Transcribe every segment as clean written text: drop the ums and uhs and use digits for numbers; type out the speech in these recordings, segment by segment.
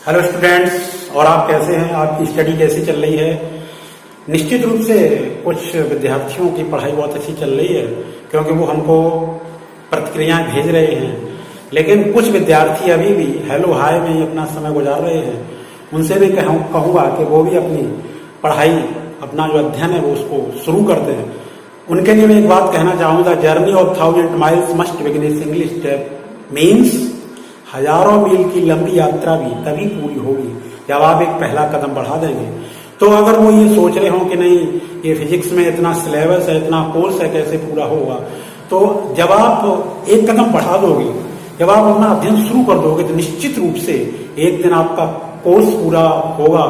Hello students, और आप कैसे हैं? आपकी स्टडी कैसी चल रही है? निश्चित रूप से कुछ विद्यार्थियों की पढ़ाई बहुत अच्छी चल रही है क्योंकि वो हमको प्रतिक्रियाएं भेज रहे हैं, लेकिन कुछ विद्यार्थी अभी भी हेलो हाय में ही अपना समय गुजार रहे हैं। उनसे भी कहूँगा कि वो भी अपनी पढ़ाई, अपना जो अध्ययन है वो उसको शुरू करते हैं। उनके लिए मैं एक बात कहना चाहूँगा, journey of 1000 miles must begin a single step. Means हजारों मील की लंबी यात्रा भी तभी पूरी होगी जब आप एक पहला कदम बढ़ा देंगे। तो अगर वो ये सोच रहे हो कि नहीं ये फिजिक्स में इतना सिलेबस है, इतना कोर्स है, कैसे पूरा होगा, तो जब आप एक कदम बढ़ा दोगे, जब आप अपना अध्ययन शुरू कर दोगे, तो निश्चित रूप से एक दिन आपका कोर्स पूरा होगा।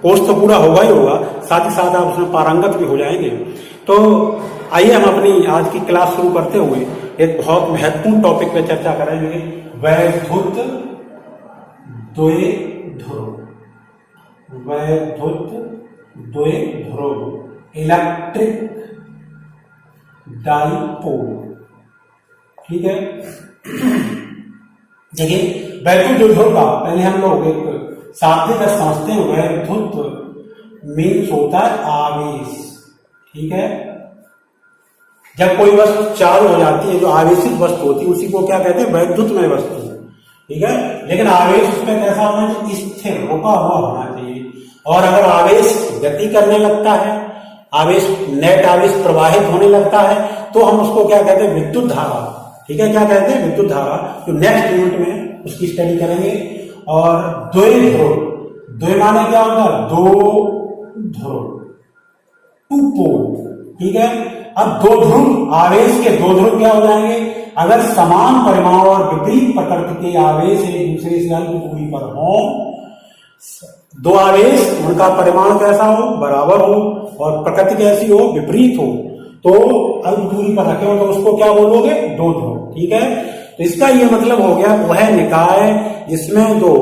कोर्स तो पूरा होगा ही होगा, साथ ही साथ आप उसमें पारंगत भी हो जाएंगे। तो आइए हम अपनी आज की क्लास शुरू करते हुए एक बहुत महत्वपूर्ण टॉपिक पे चर्चा करेंगे, वैद्युत द्वय ध्रुव। वैद्युत द्वय ध्रुव, इलेक्ट्रिक डाइपोल। ठीक है, देखिए वैद्युत द्वय ध्रुव का पहले हम लोग एक शाब्दिक अर्थ समझते हैं। वैद्युत मीन्स होता है आवेश। ठीक है, जब कोई वस्तु चार्ज हो जाती है, जो आवेशित वस्तु होती है, उसी को क्या कहते हैं? वैद्युतमय वस्तु। ठीक है, लेकिन आवेश उसमें कैसा होना चाहिए? स्थिर, रुका हुआ होना चाहिए। और अगर आवेश गति करने लगता है, आवेश नेट आवेश प्रवाहित होने लगता है, तो हम उसको क्या कहते हैं? विद्युत धारा। ठीक है, क्या कहते हैं? विद्युत धारा, जो नेक्स्ट यूनिट में उसकी स्टडी करेंगे। और द्वय ध्रुव, द्वय माने क्या होगा? दो ध्रुव, टू पोल। ठीक है, अब दो ध्रुव, आवेश के दो ध्रुव क्या हो जाएंगे? अगर समान परिमाण और विपरीत प्रकृति के आवेश एक दूसरे से अल्प दूरी पर हो, दो आवेश, उनका परिमाण कैसा हो? बराबर हो, और प्रकृति कैसी हो? विपरीत हो, तो अल्प दूरी पर रखे हो, तो उसको क्या बोलोगे? दो ध्रुव। ठीक है, तो इसका ये मतलब हो गया वह निकाय जिसमें दो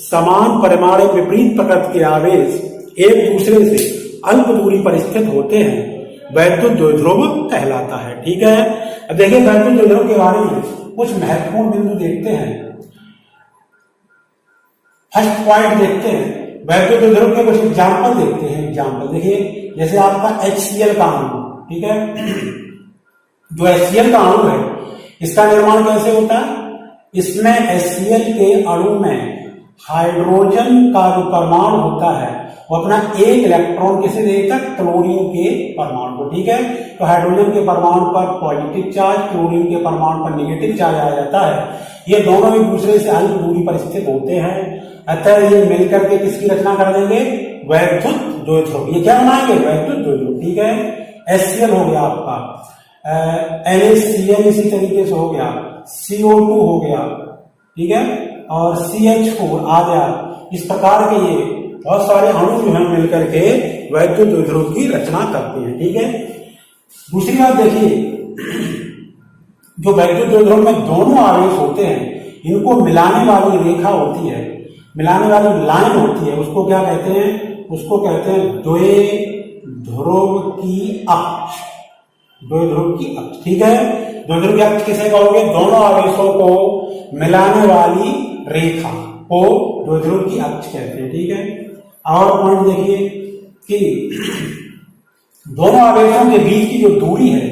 समान परिमाण विपरीत प्रकृति के आवेश एक दूसरे से अल्प दूरी पर स्थित होते हैं, वैद्युत द्वय ध्रुव कहलाता है। ठीक है, अब देखिए वैद्युत द्वय ध्रुव के बारे में कुछ महत्वपूर्ण बिंदु देखते हैं। फर्स्ट पॉइंट देखते हैं, वैद्युत द्वय ध्रुव के कुछ एग्जाम्पल देखते हैं। एग्जाम्पल देखिए, जैसे आपका HCl का अणु। ठीक है, जो HCl का अणु है, इसका निर्माण कैसे होता है? इसमें HCl के अणु में हाइड्रोजन का जो परमाणु होता है वो अपना एक इलेक्ट्रॉन किसे देता है? क्लोरीन के परमाणु को। ठीक है, तो हाइड्रोजन के परमाणु पर पॉजिटिव चार्ज, क्लोरीन के परमाणु पर नेगेटिव चार्ज आ जाता है। ये दोनों एक दूसरे से अल्प दूरी पर स्थित होते हैं, अतः ये मिलकर के किसकी रचना कर देंगे? वैद्युत द्वय ध्रुव। ये क्या बनाएंगे? वैद्युत द्वय ध्रुव। ठीक है, HCl हो गया आपका, NaCl इसी तरीके से हो गया, CO2 हो गया। ठीक है, और CH4 आ गया। इस प्रकार के ये बहुत सारे अणु जो है मिलकर के वैद्युत द्वय ध्रुव की रचना करते हैं। ठीक है, दूसरी बात देखिए, जो वैद्युत द्वय ध्रुव में दोनों आवेश होते हैं, इनको मिलाने वाली रेखा होती है, मिलाने वाली लाइन होती है, उसको क्या कहते हैं? उसको कहते हैं द्वय ध्रुव की अक्ष। द्वय ध्रुव की अक्ष। ठीक है, द्वय ध्रुव की अक्ष किसे कहोगे? दोनों आवेशों को मिलाने वाली रेखा को द्वय ध्रुव की अक्ष कहते हैं। ठीक है, और पॉइंट देखिए कि दोनों आवेशों के बीच की जो दूरी है,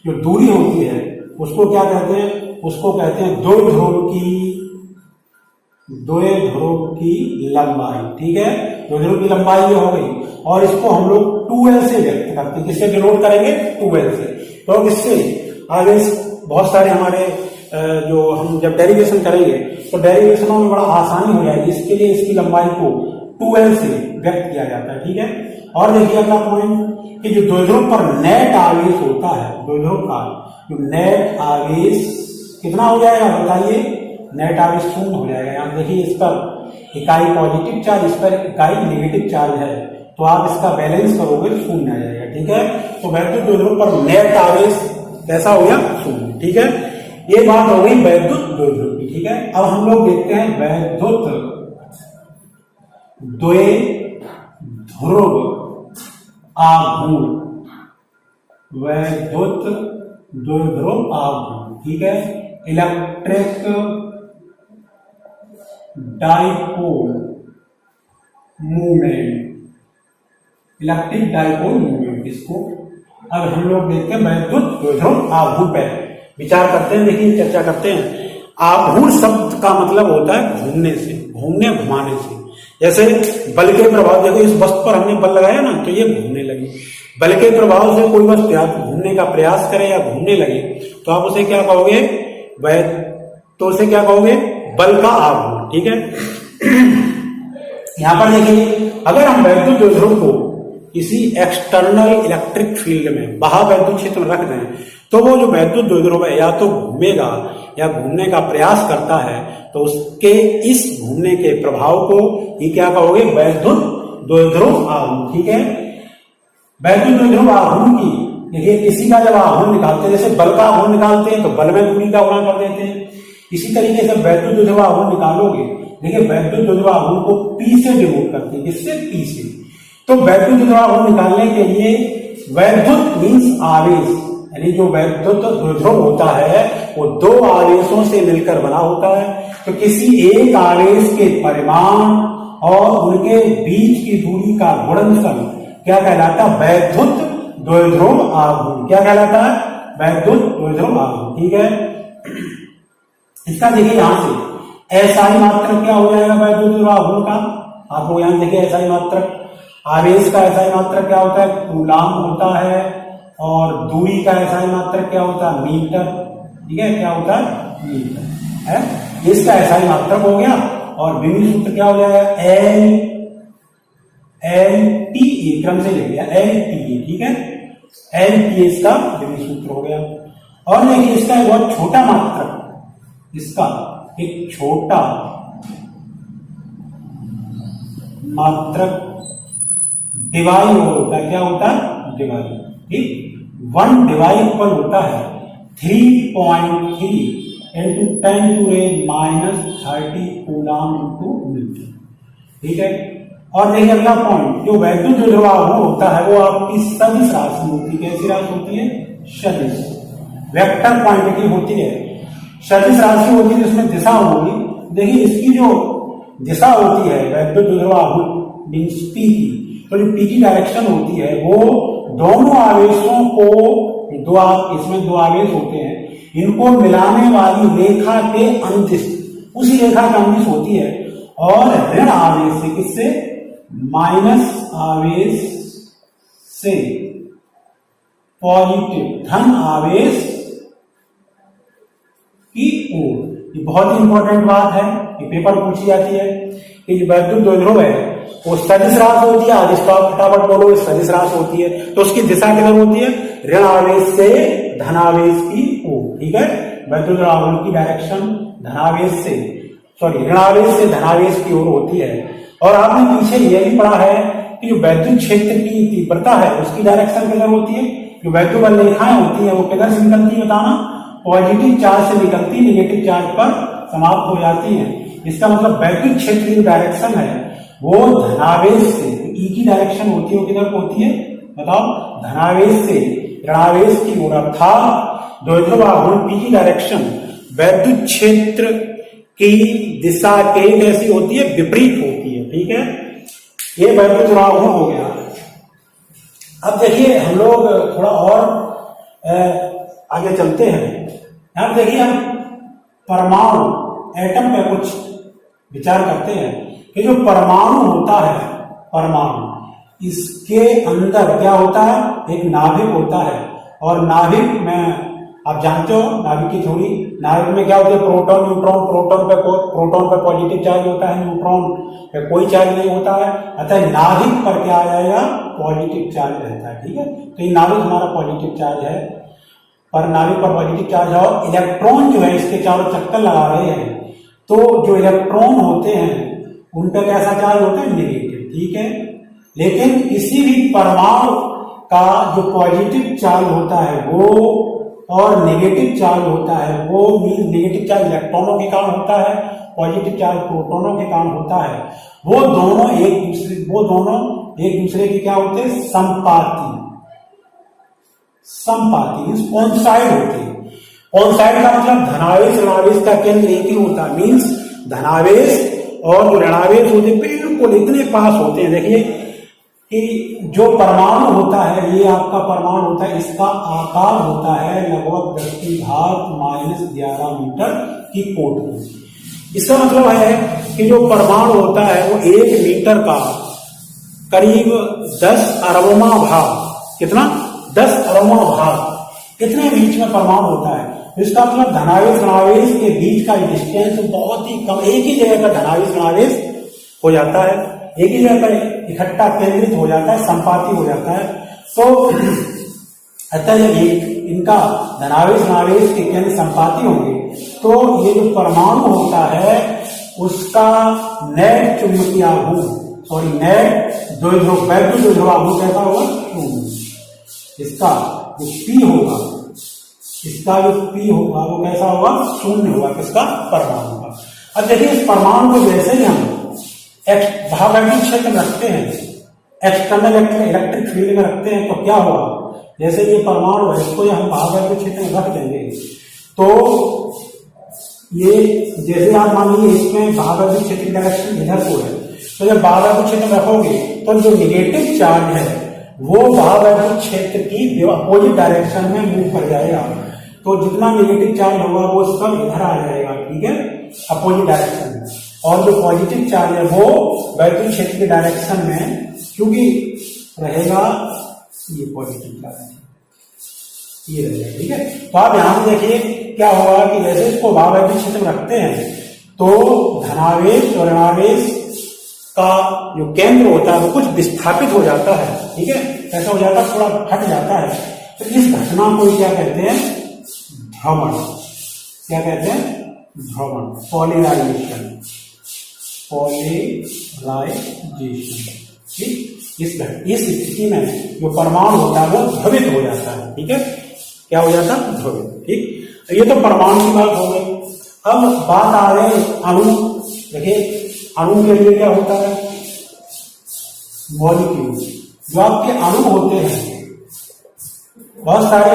जो दूरी होती है, उसको क्या कहते हैं? उसको कहते हैं द्वय ध्रुव की लंबाई। ठीक है, द्वय ध्रुव की लंबाई ये हो गई, और इसको हम लोग 2L से व्यक्त करते हैं। किससे डिनोट करेंगे? 2L से। तो इससे आगे बहुत सारे हमारे जो हम जब डेरिवेशन करेंगे तो डेरिवेशनों में बड़ा आसानी हो जाएगी, इसके लिए इसकी लंबाई को 2L से व्यक्त किया जाता है। ठीक है, और देखिए अगला पॉइंट कि जो द्वय ध्रुव पर नेट आवेश होता है, द्वय ध्रुव का जो नेट आवेश कितना हो जाएगा? बताइए, नेट आवेश शून्य हो जाएगा। यहाँ देखिए, इस पर इकाई पॉजिटिव चार्ज, इस पर इकाई नेगेटिव चार्ज है, तो आप इसका बैलेंस करोगे तो शून्य आ जाएगा। ठीक है, तो वैद्युत द्वय ध्रुव पर नेट आवेश कैसा हो गया? शून्य। ठीक है, ये बात हो गई वैद्युत द्वय ध्रुव की। ठीक है, अब हम लोग देखते हैं वैद्युत द्वय ध्रुव आघूर्ण। वैद्युत द्वय ध्रुव आघूर्ण। ठीक है, electric dipole movement, electric dipole movement. इसको अब हम लोग देखते हैं वैद्युत द्विध्रुव आघूर्ण पे विचार करते हैं। देखिए चर्चा करते हैं। आघूर्ण शब्द का मतलब होता है घूमने से, घूमने घुमाने से। जैसे बल के प्रभाव, देखो इस वस्तु पर हमने बल लगाया ना तो ये घूमने लगी। बल के प्रभाव से कोई वस्तु घूमने का प्रयास करे या घूमने लगे तो आप उसे क्या कहोगे? तो उसे क्या कहोगे? बल का आघूर्ण। ठीक है। यहां पर देखिए, अगर हम वैद्युत द्विध्रुव को किसी एक्सटर्नल इलेक्ट्रिक फील्ड में, बाहर वैद्युत क्षेत्र में रख दें तो वो जो वैद्युत द्विध्रुव है या तो घूमेगा या घूमने का प्रयास करता है, तो उसके इस घूमने के प्रभाव को ये क्या कहोगे? वैद्युत द्विध्रुव आघूर्ण। ठीक है। वैद्युत द्विध्रुव आघूर्ण की देखिए, किसी का जब आघूर्ण निकालते हैं, जैसे बल का आघूर्ण निकालते हैं तो बल में दूरी का गुणा कर देते हैं। इसी तरीके से वैद्युत द्विध्रुव आघूर्ण निकालोगे, देखिए वैद्युत द्विध्रुव आघूर्ण को P से डिनोट करते हैं। किससे? P से। तो वैद्युत द्विध्रुव आघूर्ण निकालने के लिए वैद्युत मीन्स आवेश, यानी जो वैद्युत द्विध्रुव होता है वो दो आवेशों से मिलकर बना होता है। तो किसी एक आवेश के परिमाण और उनके बीच की दूरी का गुणनफल क्या कहलाता है? वैद्युत द्विध्रुव आघूर्ण। क्या कहलाता है? वैद्युत द्विध्रुव आघूर्ण। ठीक है। इसका देखिए यहां से एसआई मात्रक क्या हो जाएगा वैद्युत द्विध्रुव आघूर्ण का? आप लोग यहां देखिए एसआई मात्रक, आवेश का एसआई मात्रक क्या होता है? कूलाम होता है। और दूरी का एसआई मात्रक क्या होता है? मीटर। ठीक है, क्या होता है? मीटर है। इसका एसआई मात्रक हो गया। और विभव सूत्र क्या हो जाएगा? LTE क्रम से ले लिया, LTE। ठीक है, LTE इसका विभव सूत्र हो गया। और देखिए इसका एक बहुत छोटा मात्रक, इसका एक छोटा मात्रक डिवाई होता है। क्या होता है? डिवाई। ठीक, 1 डिवाई इक्वल होता है 3.3 इंटू 10⁻³ कूलाम इंटू मीटर। ठीक है। और देखिए अगला पॉइंट, जो वैद्युत द्विध्रुव आघूर्ण होता है वो आपकी सदिश राशि होती है। कैसी राशि होती है? सदिश, वेक्टर क्वांटिटी होती है। सदिश राशि होती है जिसमें दिशा होगी। देखिए इसकी जो दिशा होती है वैद्युत द्विध्रुव आघूर्ण मीन्स P की, तो जो P की डायरेक्शन होती है वो दोनों आवेशों को, इसमें दो आवेश होते हैं, इनको मिलाने वाली रेखा के अंतिश, उसी रेखा का अंतिश होती है। और ऋण आवेश से, किससे? माइनस आवेश से पॉजिटिव, धन आवेश की ओर। ये बहुत ही इंपॉर्टेंट बात है, ये पेपर पूछी जाती है कि जो वैद्युत द्विध्रुव है वो सदिश राशि होती है। आज इसका फटाफट बोलो, सदिश राशि होती है तो उसकी दिशा किधर होती है? ऋण आवेश से धनावेश की ओर। ठीक है, वैद्युत द्विध्रुव आघूर्ण की डायरेक्शन धनावेश से, सॉरी ऋणावेश से धनावेश की ओर होती है। और आपने पीछे यह भी पढ़ा है कि जो वैद्युत क्षेत्र की तीव्रता है उसकी डायरेक्शन किधर होती है? जो वैद्युत बल रेखाएं होती है वो किधर से निकलती है? बताना। पॉजिटिव चार्ज से निकलती, निगेटिव चार्ज पर समाप्त हो जाती है। इसका मतलब वैद्युत क्षेत्र की डायरेक्शन है वो धनावेश से, ई की डायरेक्शन होती है वो किधर होती है? बताओ। धनावेश से ऋणावेश की ओर। अर्थात द्विध्रुव आघूर्ण P की डायरेक्शन वैद्युत क्षेत्र की दिशा के कैसी होती है? विपरीत होती है। ठीक है, ये वैद्युत द्विध्रुव आघूर्ण हो गया। अब देखिए हम लोग थोड़ा और आगे चलते हैं। यहां देखिए हम परमाणु, एटम पे कुछ विचार करते हैं कि जो परमाणु होता है, परमाणु, इसके अंदर क्या होता है? एक नाभिक होता है। और नाभिक में आप जानते हो नाभिक की थ्योरी, नाभिक में क्या होता है? प्रोटॉन न्यूट्रॉन, प्रोटॉन पर पॉजिटिव चार्ज होता है, न्यूट्रॉन पे कोई चार्ज नहीं होता है। अतः नाभिक पर क्या आ जाएगा? पॉजिटिव चार्ज रहता है। ठीक है, तो ये नाभिक हमारा पॉजिटिव चार्ज है, पर नाभिक पर पॉजिटिव चार्ज है। और इलेक्ट्रॉन जो है इसके चारों चक्कर लगा रहे हैं, तो जो इलेक्ट्रॉन होते हैं उन पर कैसा चार्ज होता है? नेगेटिव। ठीक है, लेकिन किसी भी परमाणु का जो पॉजिटिव चार्ज होता है वो और नेगेटिव चार्ज होता है वो, मीन नेगेटिव चार्ज इलेक्ट्रॉनों के कारण होता है, पॉजिटिव चार्ज प्रोटॉनों के कारण होता है। वो दोनों एक दूसरे के क्या होते हैं? संपाती, संपाती कॉन्साइड होते हैं। कॉन्साइड का मतलब धनावेश ऋणावेश का केंद्र एक ही होता है, मीन्स धनावेश और जो ऋणावेश होते हैं बिल्कुल इतने पास होते हैं। देखिए कि जो परमाणु होता है, ये आपका परमाणु होता है, इसका आकार होता है लगभग 10⁻⁻11 मीटर की कोटि। इसका मतलब है कि जो परमाणु होता है वो 1 मीटर का करीब 10 अरबवां भाग, कितना 10 अरबवां भाग इतने बीच में परमाणु होता है। इसका मतलब धनावेश ऋणावेश के बीच का डिस्टेंस बहुत ही कम, एक ही जगह का धनावेश ऋणावेश हो जाता है, एक ही जगह पर इकट्ठा केंद्रित हो जाता है, संपाती हो जाता है। तो अतः जब इनका धनावेश ऋणावेश के केंद्र संपाती होंगे तो ये जो परमाणु होता है उसका नेट चुंबकीय आघूर्ण, सॉरी नेट द्विध्रुव वैद्युत द्विध्रुव आघूर्ण कैसा होगा? शून्य। इसका जो पी होगा, इसका जो पी होगा वो कैसा होगा? शून्य होगा। किसका? परमाणु का। अब देखिए इस परमाणु को जैसे ही हम बाह्यवैद्युत क्षेत्र में रखते हैं, एक्सटर्नल इलेक्ट्रिक फील्ड में रखते हैं, तो क्या होगा? जैसे ये परमाणु है, इसको हम बाह्यवैद्युत क्षेत्र में रख देंगे तो ये जैसे आप मान लीजिए इसमें बाह्यवैद्युत क्षेत्र की डायरेक्शन इधर को है, तो जब बाह्यवैद्युत क्षेत्र में रखोगे तो जो निगेटिव चार्ज है वो बाह्यवैद्युत क्षेत्र की अपोजिट डायरेक्शन में मूव कर जाएगा। तो जितना नेगेटिव चार्ज होगा वो सब इधर आ जाएगा, ठीक है, अपोजिट डायरेक्शन में। और जो पॉजिटिव चार्ज है वो वैद्युत क्षेत्र के डायरेक्शन में क्योंकि रहेगा, ये पॉजिटिव चार्ज ये रहेगा, ठीक है। तो आप यहां से देखिए क्या होगा कि जैसे इसको बाह्यवैद्युत क्षेत्र में रखते हैं तो धनावेश और ऋणावेश का जो केंद्र होता है वो कुछ विस्थापित हो जाता है, ठीक है, ऐसा हो जाता है, थोड़ा हट जाता है। तो इस घटना को क्या कहते हैं? ध्रुवण। क्या कहते हैं? ध्रुवण, पॉलिराइजेशन, पॉलिराइजेशन। ठीक, इस स्थिति में जो परमाणु होता है वो ध्रुवित हो जाता है, ठीक है। क्या हो जाता है? ध्रुवित। ठीक, ये तो परमाणु की बात हो गई। अब बात आ रही है अणु। देखिए अणु के लिए क्या होता है? मॉलिक्यूल। जो आपके अणु होते हैं, बहुत सारे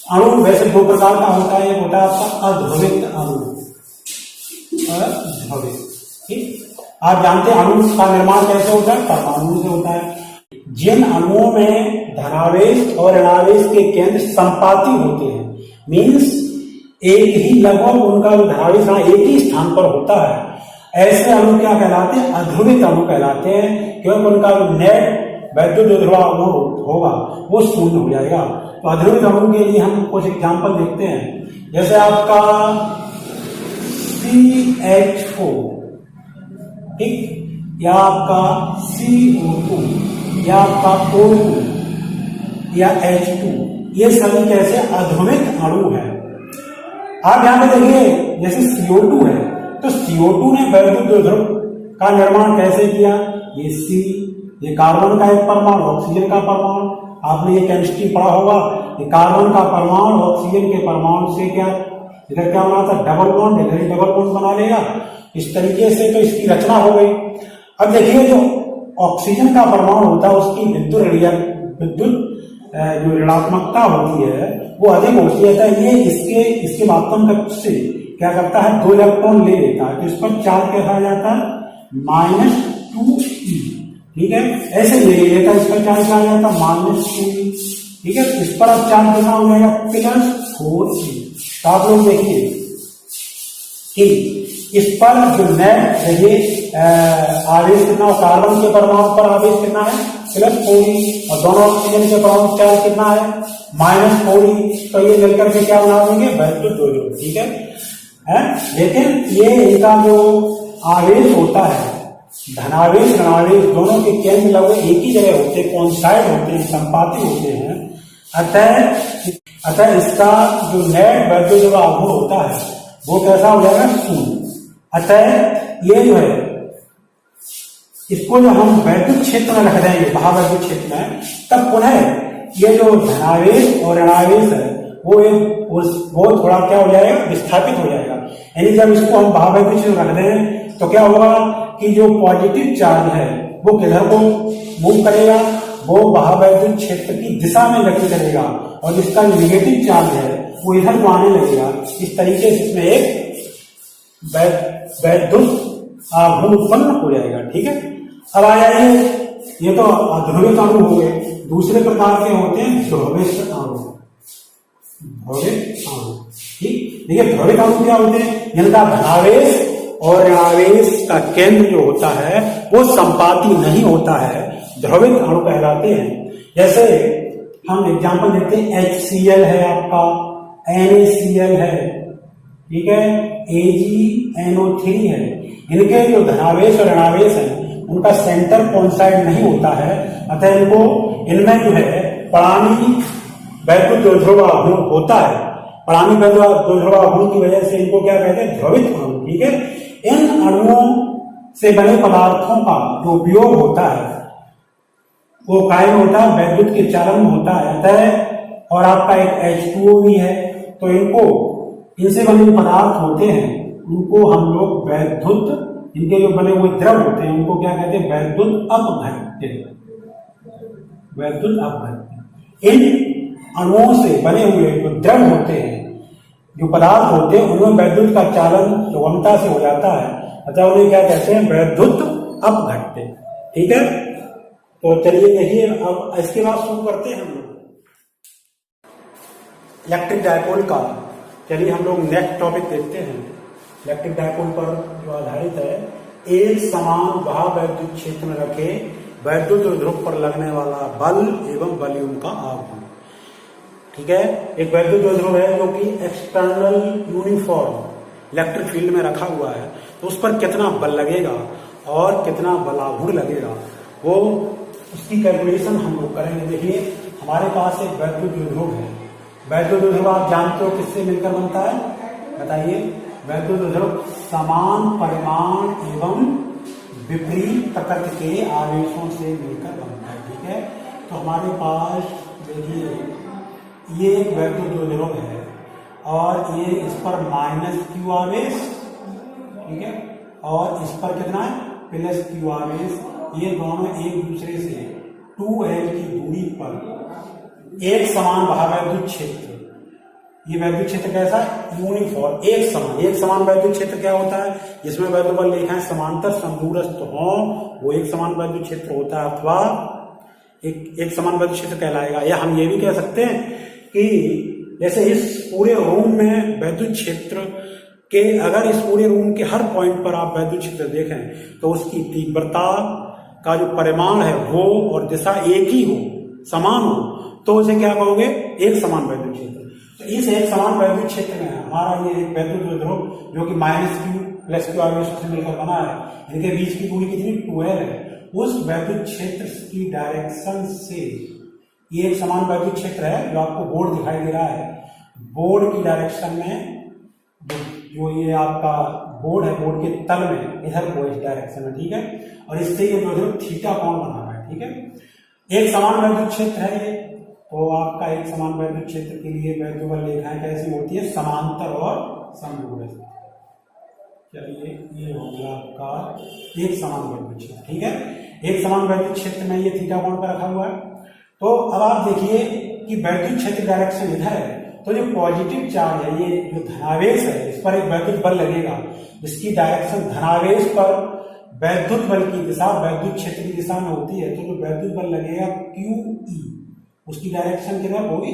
अणु वैसे दो प्रकार का होता है। एक होता है आपका अध्रुवित अणु, अध्रुवित। ठीक, आप जानते हैं अणु का निर्माण कैसे होता है? परमाणु से होता है। जिन अणुओं में धनावेश और ऋणावेश के केंद्र संपाती होते हैं, मीन्स एक ही लगभग उनका जो धनावेश एक ही स्थान पर होता है, ऐसे अणु क्या कहलाते हैं? अध्रुवित अणु कहलाते हैं, क्योंकि उनका नेट वैद्युत द्विध्रुव आघूर्ण होगा वो शून्य हो जाएगा। तो अध्रुवित अणु के लिए हम कुछ एग्जांपल देखते हैं। जैसे आपका CH4, ठीक, या आपका CO2, या आपका O2 या H2, ये सभी कैसे अध्रुवित अणु है। आप यहां पे देखिए जैसे CO2 है तो CO2 ने वैद्युत द्विध्रुव का निर्माण कैसे किया? ये C, ये कार्बन का एक परमाणु, ऑक्सीजन का परमाणु, आपने ये केमिस्ट्री पढ़ा होगा। ये कार्बन का परमाणु ऑक्सीजन के परमाणु से क्या इधर क्या बना था? डबल बॉन्ड, इधर ही डबल बॉन्ड बना लेगा। इस तरीके से तो इसकी रचना हो गई। अब देखिए जो ऑक्सीजन का परमाणु होता है उसकी विद्युत जो ऋणात्मकता होती है वो अधिक होती है। ये इसके माध्यम से क्या करता है? 2 इलेक्ट्रॉन ले लेता है, तो इस पर चार्ज कैसा आ जाता है? -2e, ठीक है, ऐसे ले लेता है, इस पर चार्ज आ जाता है -2e, ठीक है। इस पर अब चार्ज कितना हो जाएगा? +4e। तो आप लोग देखिए कि इस पर जो नेट आवेश कितना हो? कार्बन के परमाणु पर आवेश कितना है? +4e, और दोनों ऑक्सीजन के परमाणु चार्ज कितना है? -4e। तो ये मिलकर के क्या बना देंगे? वैद्युत द्विध्रुव, ठीक है। लेकिन ये इनका जो आवेश होता है, धनावेश ऋणावेश दोनों के केंद्र लगभग एक ही जगह होते हैं, कोइंसाइड होते हैं, संपाती होते हैं। अतः इसका जो नेट वैद्युत द्विध्रुव आघूर्ण होता है वो कैसा हो जाएगा? शून्य। अतः ये जो है इसको जो हम वैद्युत क्षेत्र में रख देंगे, महावैद्युत क्षेत्र में, तब पुनः ये जो धनावेश और ऋणावेश है वो थोड़ा क्या हो जाएगा? विस्थापित हो जाएगा। यानी जब इसको हम महावैद्युत क्षेत्र में रख दें तो क्या होगा कि जो पॉजिटिव चार्ज है वो किधर को मूव करेगा? वो महावैद्युत क्षेत्र की दिशा में गति करेगा, और जिसका निगेटिव चार्ज है वो इधर को आने लगेगा। इस तरीके से इसमें एक वैद्युत आघूर्ण उत्पन्न हो जाएगा। ठीक है, अब आ जाइए, ये तो ध्रुवित अणु हो गए। दूसरे प्रकार के होते हैं ध्रुवित अणु। ध्रुवित अणु, ठीक, देखिए ध्रुवित अणु क्या होते हैं, जिनका धनावेश और ऋणावेश का केंद्र जो होता है वो संपाती नहीं होता है, ध्रुवित अणु कहलाते हैं। जैसे हम एग्जांपल देते हैं, HCl है आपका, NaCl है, ठीक है, AgNO3 है। इनके जो धनावेश और ऋणावेश है उनका सेंटर कोइंसाइड नहीं होता है, अतः इनमें जो है परानी वैद्युत द्विध्रुव आघूर्ण होता है। परानी वैद्युत द्विध्रुव आघूर्ण की वजह से इनको क्या कहते हैं, ध्रुवित अणु। ठीक है, इन अणुओं से बने पदार्थों का जो उपयोग होता है वो कायम होता है, वैद्युत के चालन में होता है, अतः और आपका एक H2O भी है, तो इनसे बने पदार्थ होते हैं उनको हम लोग वैद्युत, इनके जो बने हुए द्रव होते हैं उनको क्या कहते हैं, वैद्युत अपघट्य। वैद्युत अपघट्य इन अणुओं से बने हुए जो द्रव होते हैं, जो पदार्थ होते हैं, उनमें वैद्युत का चालन सुगमता से हो जाता है, अतः उन्हें क्या कहते हैं, वैद्युत अपघट्य। ठीक है, तो चलिए देखिए अब इसके बाद शुरू करते हैं हम लोग इलेक्ट्रिक डायपोल का। चलिए हम लोग नेक्स्ट टॉपिक देखते हैं। इलेक्ट्रिक डायपोल पर जो आधारित है, एक समान वैद्युत क्षेत्र में रखे वैद्युत ध्रुव पर लगने वाला बल एवं वॉल्यूम का आघूर्ण। ठीक है, एक वैद्युत ध्रुव है जो कि एक्सटर्नल यूनिफॉर्म इलेक्ट्रिक फील्ड में रखा हुआ है, तो उस पर कितना बल लगेगा और कितना बलाघूर्ण लगेगा, वो उसकी कैलकुलेशन हम लोग करेंगे। देखिए हमारे पास एक वैद्युत ध्रुव है। वैद्युत ध्रुव आप जानते हो किससे मिलकर बनता है, बताइए। वैद्युत ध्रुव समान परिमाण एवं विपरीत प्रकृति के आवेशों से मिलकर बनता है। ठीक है, तो हमारे पास देखिए ये एक वैद्युत ध्रुव है और ये इस पर -q आवेश, ठीक है, और इस पर कितना है +q आवेश। ये दोनों एक दूसरे से 2L की दूरी पर एक समान वैद्युत क्षेत्र, ये वैद्युत क्षेत्र कैसा है, यूनिफॉर्म, एक समान वैद्युत क्षेत्र क्या होता है, जिसमें वैद्युत बल रेखाएं समांतर समदूरस्थ हों, वो एक समान वैद्युत क्षेत्र होता है, अथवा एक समान वैद्युत क्षेत्र कहलाएगा। या हम ये भी कह सकते हैं कि जैसे इस पूरे रूम में वैद्युत क्षेत्र के, अगर इस पूरे रूम के हर पॉइंट पर आप वैद्युत क्षेत्र देखें तो उसकी तीव्रता का जो परिमाण है वो और दिशा एक ही हो, समान हो, तो उसे क्या कहोगे, एक समान वैद्युत क्षेत्र। तो इस एक समान वैद्युत क्षेत्र में हमारा ये एक वैद्युत ध्रुव जो कि -q+q आवेशों से मिलकर बना है, इनके बीच की दूरी कितनी 2L है, उस वैद्युत क्षेत्र की डायरेक्शन से, ये एक समान वैद्युत क्षेत्र है जो आपको बोर्ड दिखाई दे रहा है, बोर्ड की डायरेक्शन में जो ये आपका बोर्ड है, बोर्ड के तल में इधर को इस डायरेक्शन में, ठीक है, और इससे ये जो थीटा कोण बना हुआ है। ठीक है, एक समान वैद्युत क्षेत्र है ये, तो आपका एक समान वैद्युत क्षेत्र के लिए वैद्युत बल रेखाएं कैसी होती है, समांतर और समदूरस्थ। चलिए ये हो गया आपका एक समान वैद्युत क्षेत्र। ठीक है, एक समान वैद्युत क्षेत्र में ये थीटा कोण पर रखा हुआ है। तो अब आप देखिए कि वैद्युत क्षेत्र डायरेक्शन इधर है, तो जो पॉजिटिव चार्ज है, ये जो धनावेश है, इस पर एक वैद्युत बल लगेगा, इसकी डायरेक्शन धनावेश पर वैद्युत बल की दिशा वैद्युत क्षेत्र की दिशा में होती है, तो जो वैद्युत बल लगेगा QE, उसकी डायरेक्शन किधर होगी,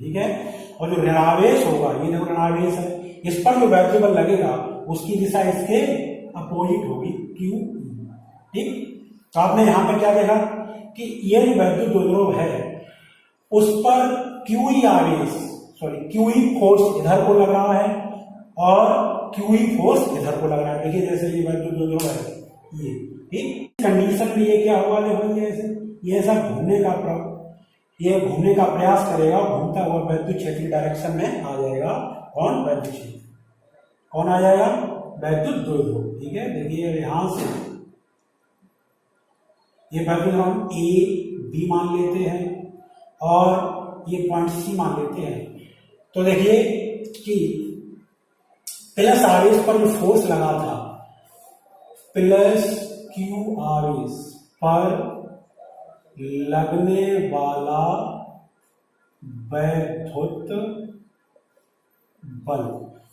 ठीक है, और जो ऋणावेश होगा, ये देखो ऋणावेश है, इस पर जो वैद्युत बल लगेगा उसकी दिशा इसके अपोजिट होगी, QE। ठीक, तो आपने यहां पर क्या देखा कि ये जो वैद्युत ध्रुव है उस पर QE आवेश, QE फोर्स इधर को लग रहा है और QE फोर्स इधर को लग रहा है। देखिए जैसे ये वैद्युत ध्रुव है ये, ठीक, कंडीशन में ये क्या हुआ, देखो ये ऐसा घूमने का प्रयास करेगा, घूमता हुआ वैद्युत क्षेत्र डायरेक्शन में आ जाएगा। कौन, वैद्युत क्षेत्र, कौन आ जाएगा, वैद्युत ध्रुव। ठीक है, देखिए यहां से ये वैद्युत हम A B मान लेते हैं और ये पॉइंट C मान लेते हैं। तो देखिए कि प्लस आवेश पर जो फोर्स लगा था, +q आवेश पर लगने वाला वैद्युत बल,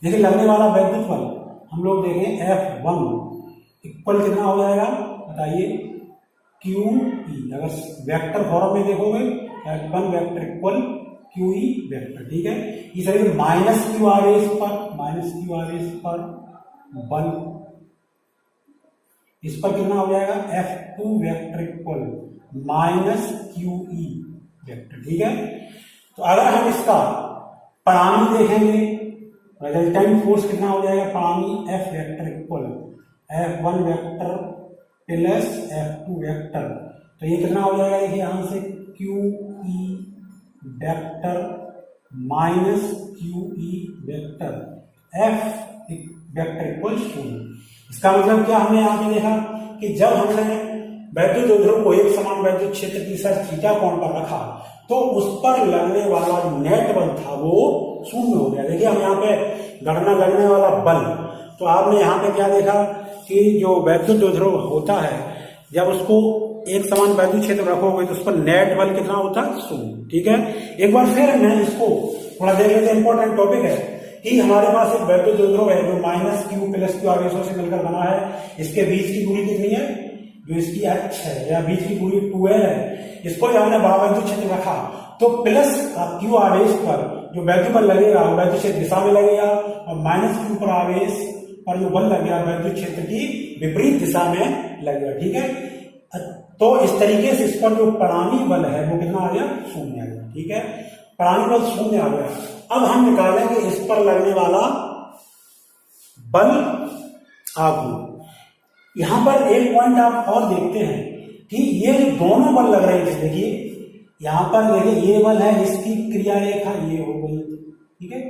देखिए लगने वाला वैद्युत बल, हम लोग देखें F1 इक्वल कितना हो जाएगा बताइए, QE। अगर वेक्टर फॉर्म में देखोगे F1 vector equal QE vector, ठीक है। इस तरह माइनस क्यू आवेश पर बल, इस पर कितना हो जाएगा F2 vector equal minus QE vector, ठीक है। तो अगर हम इसका परिणामी देखेंगे, रिजल्टेंट फोर्स कितना हो जाएगा परिणामी, F vector equal F1 vector plus F2 vector. तो ये कितना हो जाएगा, देखिए यहां से QE vector minus QE vector, F vector equal 0। इसका मतलब क्या, हमने यहाँ पे देखा कि जब हमने वैद्युत द्विध्रुव को एक समान वैद्युत क्षेत्र की सर थीटा कोण पर रखा तो उस पर लगने वाला नेट बल था वो 0 हो गया। देखिए हम यहाँ पे गणना लगने वाला बल, तो आपने यहाँ पे क्या देखा कि जो वैद्युत द्विध्रुव होता है जब उसको एक समान वैद्युत क्षेत्र रखोगे तो उस पर नेट बल कितना होता है 0, ठीक है। एक बार फिर मैं इसको थोड़ा देख लेते हैं, इंपॉर्टेंट टॉपिक है कि हमारे पास एक वैद्युत द्विध्रुव है जो माइनस क्यू प्लस क्यू आवेशों से मिलकर बना है। इसके बीच की दूरी कितनी है, जो इसकी h है या बीच की दूरी 2l है। इसको जब हमने वैद्युत क्षेत्र रखा तो प्लस क्यू आवेश पर जो वैद्युत बल लगेगा वो वैद्युत क्षेत्र दिशा में लगेगा, और माइनस क्यू पर आवेश पर जो बल लगेगा वैद्युत क्षेत्र की विपरीत दिशा में लगेगा, ठीक है। तो इस तरीके से इस पर जो परिणामी बल है वो कितना आ गया 0 आ गया, ठीक है। परिणामी बल 0 आ गया। अब हम निकालेंगे इस पर लगने वाला बल आघूर्ण। यहां पर एक पॉइंट आप और देखते हैं कि ये जो दोनों बल लग रहे हैं, देखिए यहां पर देखिए ये बल है, इसकी क्रिया रेखा ये हो गई, ठीक है,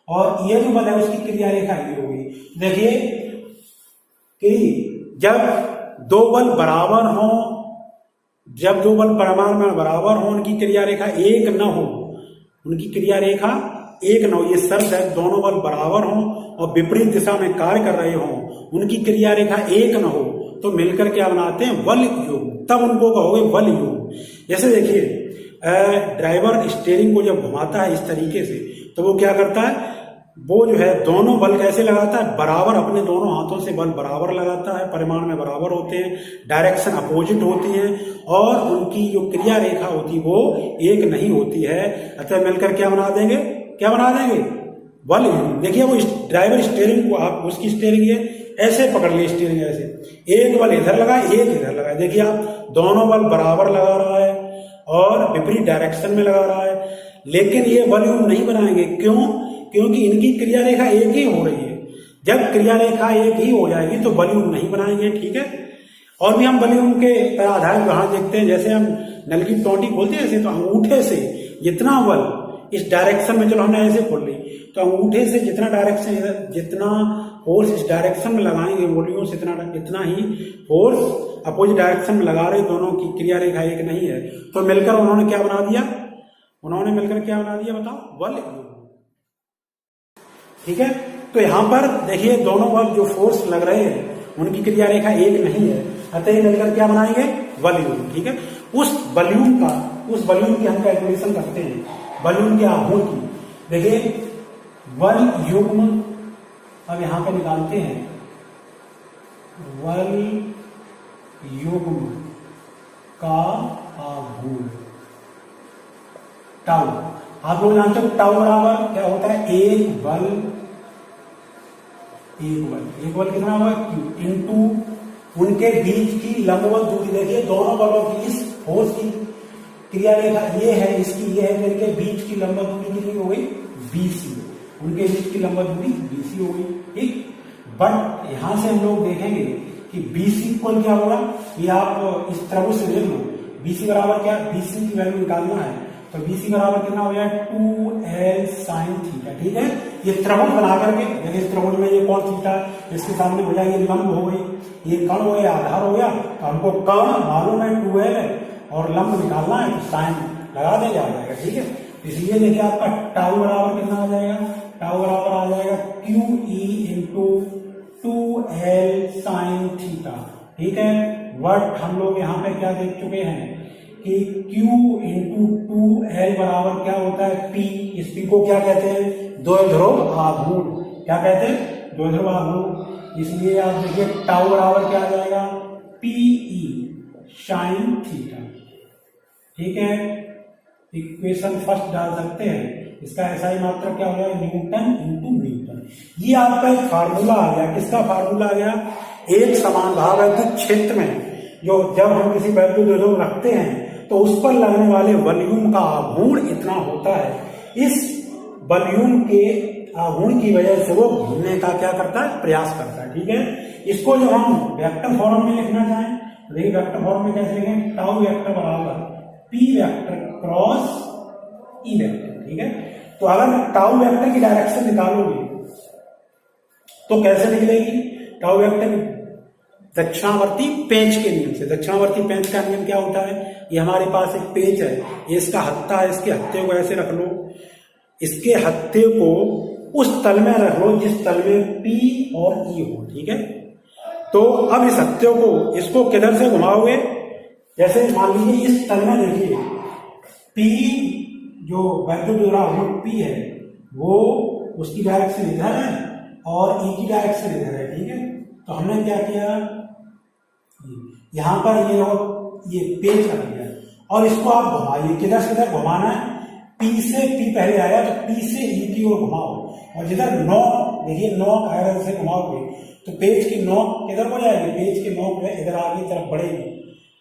और ये जो बल है उसकी क्रिया रेखा ये हो गई। देखिए कि जब दो बल बराबर हो, जब दो बल परिमाण में बराबर हो, उनकी क्रिया रेखा एक न हो, उनकी क्रिया रेखा एक न हो, ये शर्त है दोनों बल बराबर हो और विपरीत दिशा में कार्य कर रहे हो, उनकी क्रिया रेखा एक न हो, तो मिलकर क्या बनाते हैं बल योग, तब उनको कहोगे बल योग। जैसे देखिए ड्राइवर स्टीयरिंग को जब घुमाता है इस तरीके से तो वो क्या करता है, वो जो है दोनों बल कैसे लगाता है, बराबर अपने दोनों हाथों से बल बराबर लगाता है, परिमाण में बराबर होते हैं, डायरेक्शन अपोजिट होती है और उनकी जो क्रिया रेखा होती है वो एक नहीं होती है। अतः मिलकर क्या बना देंगे, क्या बना देंगे बल। देखिए वो ड्राइवर स्टीयरिंग को, आप उसकी स्टीयरिंग ये ऐसे पकड़ लिए, स्टीयरिंग ऐसे, एक बल इधर लगाए एक इधर लगाए, देखिए आप दोनों बल बराबर लगा रहा है और विपरीत डायरेक्शन में लगा रहा है, लेकिन ये बल नहीं बनाएंगे। क्यों, क्योंकि इनकी क्रिया रेखा एक ही हो रही है। जब क्रिया रेखा एक ही हो जाएगी तो बलयुग नहीं बनाएंगे, ठीक है। और भी हम बलयुग के आधार उदाहरण देखते हैं, जैसे हम नल की टोंटी खोलते हैं ऐसे, तो अंगूठे से जितना बल इस डायरेक्शन में, चलो हमने ऐसे खोल ली, तो अंगूठे से जितना डायरेक्शन, जितना फोर्स इस डायरेक्शन में लगाएंगे बॉलियों से इतना ही फोर्स अपोजिट डायरेक्शन में लगा रहे, दोनों की क्रिया रेखा एक नहीं है, तो मिलकर उन्होंने क्या बना दिया, उन्होंने मिलकर क्या बना दिया बताओ, बल, ठीक है। तो यहां पर देखिए दोनों बल जो फोर्स लग रहे हैं उनकी क्रिया रेखा एक नहीं है, अतः ये मिलकर क्या बनाएंगे बलयुग, ठीक है। उस बलयुग की हम कैलकुलेशन करते हैं, बलयुग के आघूर्ण की। देखिए बल युग्म अब यहां पे निकालते हैं, बल युग्म का आघूर्ण टाउ, आप लोग जानते हो टाउ बराबर क्या होता है, एक बल कितना होगा क्यू इंटू उनके बीच की लंबवत दूरी। देखिए दोनों बलों की इस फोर्स की क्रिया रेखा ये है, इसकी ये है, इनके बीच की लंबवत दूरी कितनी हो गई BC, उनके बीच की लंबवत दूरी BC हो गई, ठीक। बट यहां से हम लोग देखेंगे कि BC इक्वल क्या होगा, ये आप इस त्रिभुज से देख लो, BC बराबर क्या, BC की वैल्यू निकालना है तो BC बराबर कितना हो गया 2L sin थीटा, ठीक है। ये त्रिभुज बना करके, यदि इस त्रिभुज में ये कौन थीटा, इसके सामने भैया ये लंब हो गई, ये कण हो गया, आधार हो गया, तो हमको कण मालूम है 2L है और लंब निकालना है तो साइन लगा दे जाएगा, ठीक है। इसलिए देखिए आपका टाउ बराबर कितना आ जाएगा, टाउ बराबर आ जाएगा QE into 2L sin theta, ठीक है। बट हम लोग यहाँ पे क्या देख चुके हैं कि Q इंटू 2L बराबर क्या होता है P, इस P को क्या कहते हैं, द्विध्रुव आघूर्ण, क्या कहते हैं द्विध्रुव आघूर्ण। इसलिए आप देखिए टाउ बराबर क्या आ जाएगा, पीई साइन थीटा। ठीक है, इक्वेशन फर्स्ट डाल सकते हैं, इसका एसआई मात्रक क्या हो गया, न्यूटन इंटू न्यूटन। ये आपका एक फार्मूला आ गया, किसका फार्मूला आ गया, एक समान भाव विद्युत क्षेत्र में जो जब हम किसी वैद्युत द्विध्रुव रखते हैं तो उस पर लगने वाले वॉल्यूम का आघूर्ण इतना होता है, इस वॉल्यूम के आघूर्ण की वजह से वो घूमने का क्या करता है, प्रयास करता है। ठीक है, इसको जब हम वेक्टर फॉर्म में लिखना चाहें तो देखिए वेक्टर फॉर्म में कैसे लिखें, टाउ वेक्टर बराबर P vector cross E vector. ठीक है, तो अगर टाउ वेक्टर की डायरेक्शन निकालोगे तो कैसे निकलेगी, टाउ वेक्टर दक्षिणावर्ती पेंच के नियम से। दक्षिणावर्ती पेंच का नियम क्या होता है, ये हमारे पास एक पेंच है, ये इसका हत्था है, इसके हत्थे को ऐसे रख लो, इसके हत्थे को उस तल में रख लो जिस तल में पी और ई हो। ठीक है, तो अब इस हत्थे को इसको किधर से घुमाओगे, जैसे मान लीजिए इस तल में देखिए पी जो वैद्युत द्विध्रुव पी है वो उसकी डायरेक्शन इधर है और ई की डायरेक्शन इधर है। ठीक है, तो हमने क्या किया, यहां पर ये पेंच रख दिया और इसको आप घुमाइए, किधर से किधर घुमाना है, पी से पी पहले आया तो पी से ई की ओर घुमाओ, और जिधर नॉक देखिए नॉक आयरन से घुमाओगे तो पेज की नॉक किधर हो जाएगी, पेज की नॉक में इधर आगे तरफ बढ़ेगी।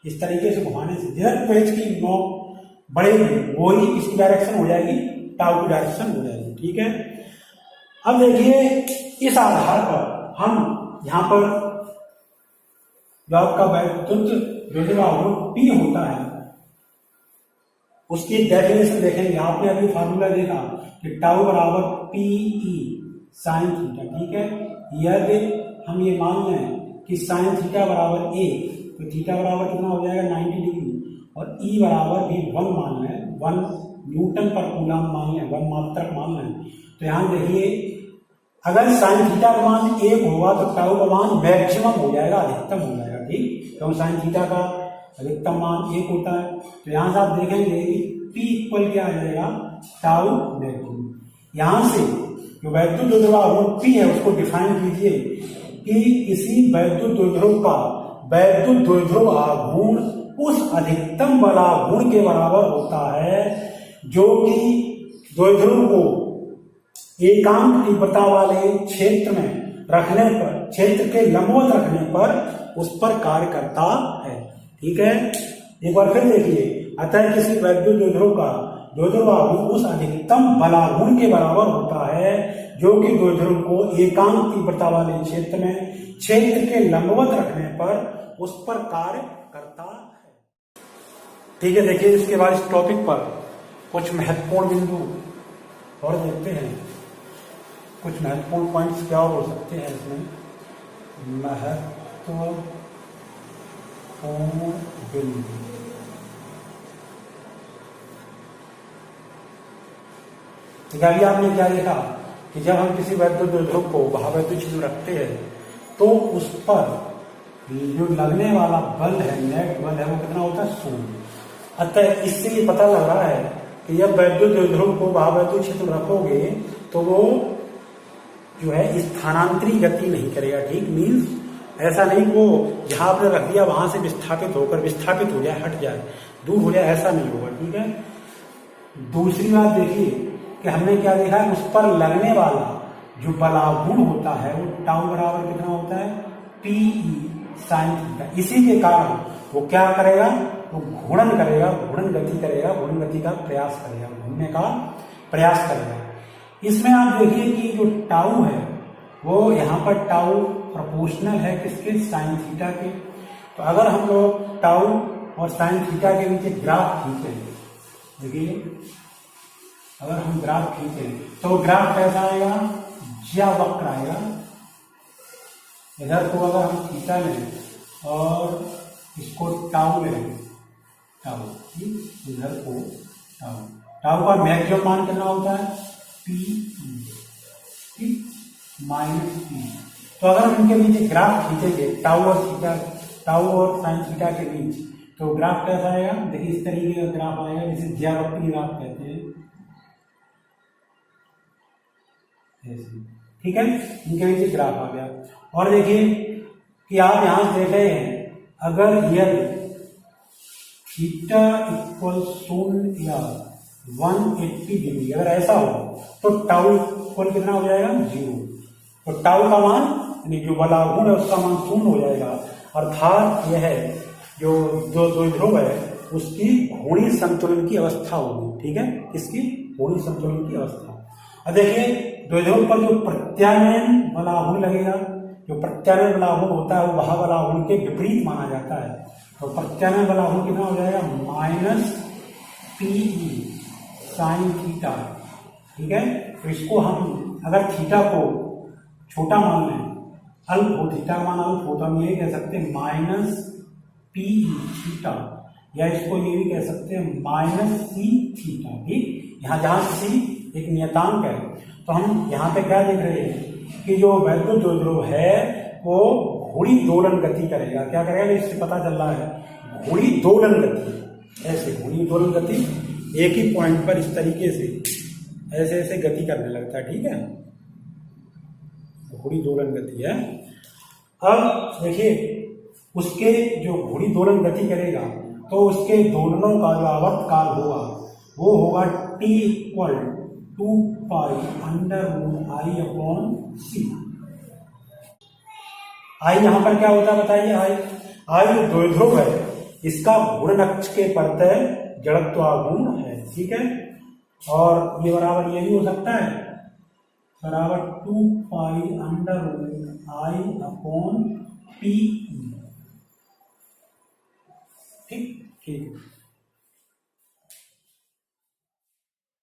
इस तरीके से घुमाने से जिधर पेज की नॉक बढ़ेगी वही इसकी डायरेक्शन हो जाएगी, टाउ की डायरेक्शन हो जाएगी। ठीक है, अब देखिए इस आधार पर हम यहां पर जो आपका वैद्युत द्विध्रुव पी होता है उसकी डेफिनेशन देखेंगे। आपने अभी फार्मूला देखा कि टाउ बराबर पीई साइन थीटा। ठीक है, यदि हम ये मान लें कि साइन थीटा बराबर ए, तो थीटा बराबर कितना हो जाएगा 90 डिग्री, और ई बराबर भी 1 मान लें, 1 न्यूटन पर कूलम मान लें, 1 मात्रक मान लें, तो यहां देखिए अगर साइन थीटा का मान 1 होगा तो टाउ का मान मैक्सिमम हो जाएगा, अधिकतम हो जाएगा। ठीक, क्योंकि साइन थीटा का अधिकतम मान 1 होता है, तो यहां से आप देखेंगे कि P इक्वल क्या आ जाएगा, टाउ मैक्सिमम। यहां से जो वैद्युत द्विध्रुव P है उसको डिफाइन कीजिए कि किसी वैद्युत द्विध्रुव का वैद्युत द्विध्रुव आघूर्ण उस अधिकतम बल आघूर्ण के बराबर होता है जो कि द्विध्रुव को एकांक तीव्रता वाले क्षेत्र में रखने पर, क्षेत्र के लंबवत रखने पर उस पर कार्य करता है। ठीक है, एक बार फिर देखिए, अतः किसी वैद्युत द्विध्रुव का द्विध्रुव आघूर्ण उस अधिकतम बलाघूर्ण के बराबर होता है जो कि द्विध्रुव को एकांक तीव्रता वाले क्षेत्र में क्षेत्र के लंबवत रखने पर उस पर कार्य करता है। ठीक है, देखिए इसके बाद इस टॉपिक पर कुछ महत्वपूर्ण बिंदु और देखते हैं, कुछ महत्वपूर्ण पॉइंट्स क्या हो सकते हैं इसमें, महत्वपूर्ण बिंदु। अभी आपने क्या देखा कि जब हम किसी वैद्युत द्विध्रुव को वैद्युत क्षेत्र रखते हैं तो उस पर जो लगने वाला बल है, नेट बल है, वो कितना होता है, 0। अतः इससे ये पता लग रहा है कि जब वैद्युत द्विध्रुव को वैद्युत क्षेत्र रखोगे तो वो जो है स्थानांतरी गति नहीं करेगा। ठीक, मीन्स ऐसा नहीं वो जहां आपने रख दिया वहां से विस्थापित होकर विस्थापित हो जाए, हट जाए, दूर हो जाए, ऐसा नहीं होगा। ठीक है, दूसरी बात देखिए कि हमने क्या देखा है, उस पर लगने वाला जो बलाघूर्ण होता है वो टाउ बराबर कितना होता है, पीई साइन थीटा। इसी के कारण वो क्या करेगा, वो घूर्णन करेगा, घूर्णन गति करेगा, घूर्णन गति का प्रयास करेगा, घूमने का प्रयास करेगा। इसमें आप देखिए कि जो टाउ है वो यहाँ पर टाउ प्रोपोर्शनल है किसके, साइन थीटा के। तो अगर हम लोग टाउ और साइन थीटा के बीच ग्राफ खींचे, देखिए अगर हम ग्राफ खींचे तो ग्राफ कैसा आएगा, ज्यावक्र आएगा। इधर को अगर हम थीटा लें और इसको टाउ लें, टाउ, इधर को टाउ, टाउ का मैक्सिमम मान कितना होता है, पी माइनस पी। तो अगर हम इनके बीच ग्राफ खींचेंगे टाउ और थीटा, टाउ और साइन थीटा के बीच, तो ग्राफ कैसा आएगा, देखिए इस तरीके का ग्राफ आएगा जिसे ज्यावक्री ग्राफ कहते हैं। ठीक है, इनके बीच ग्राफ आ गया। और देखिए कि आप यहां से देख रहे हैं, अगर यल थीटा इक्वल 0 या 180 डिग्री अगर ऐसा हो तो टाउ इक्वल कितना हो जाएगा, 0। तो टाउ का मान यानी जो बलागुण है उसका मान 0 हो जाएगा। अर्थात यह है जो जो द्विध्रुव है उसकी घूर्णी संतुलन की अवस्था होगी। ठीक है, इसकी घूर्णी संतुलन की अवस्था। अब देखिए द्विध्रुव पर जो प्रत्यानयन बलागुण लगेगा, जो प्रत्यानयन बलागुण होता है वो वह बलागुण के विपरीत माना जाता है। तो प्रत्यानयन बलागुण कितना हो जाएगा, -PE साइन थीटा। ठीक है, तो इसको हम अगर थीटा को छोटा मान लें, अल्फ हो, थीटा का मान अल्फ हो, तो हम ये कह सकते हैं -PE थीटा, या इसको ये भी कह सकते हैं -C थीटा। ठीक, यहाँ जहाँ C एक नियतांक है, तो हम यहाँ पे क्या देख रहे हैं कि जो वैद्युत द्विध्रुव है वो घूर्णी दोलन गति करेगा। क्या करेगा, इससे पता चल रहा है घूर्णी दोलन गति। ऐसे घूर्णी दोलन गति एक ही पॉइंट पर इस तरीके से ऐसे ऐसे गति करने लगता है। ठीक है, घूर्णी दोलन गति है। अब देखिए उसके जो घूर्णी दोलन गति करेगा तो उसके दोलनों का जो आवर्त काल होगा वो होगा T इक्वल 2π √I/c। आई यहां पर क्या होता है बताइए, आई जो द्विध्रुव है इसका घूर्णन अक्ष के प्रत्यय जड़त्वाघूर्ण है। ठीक है, और ये बराबर ये भी हो सकता है बराबर 2π √I/Pe। ठीक ठीक।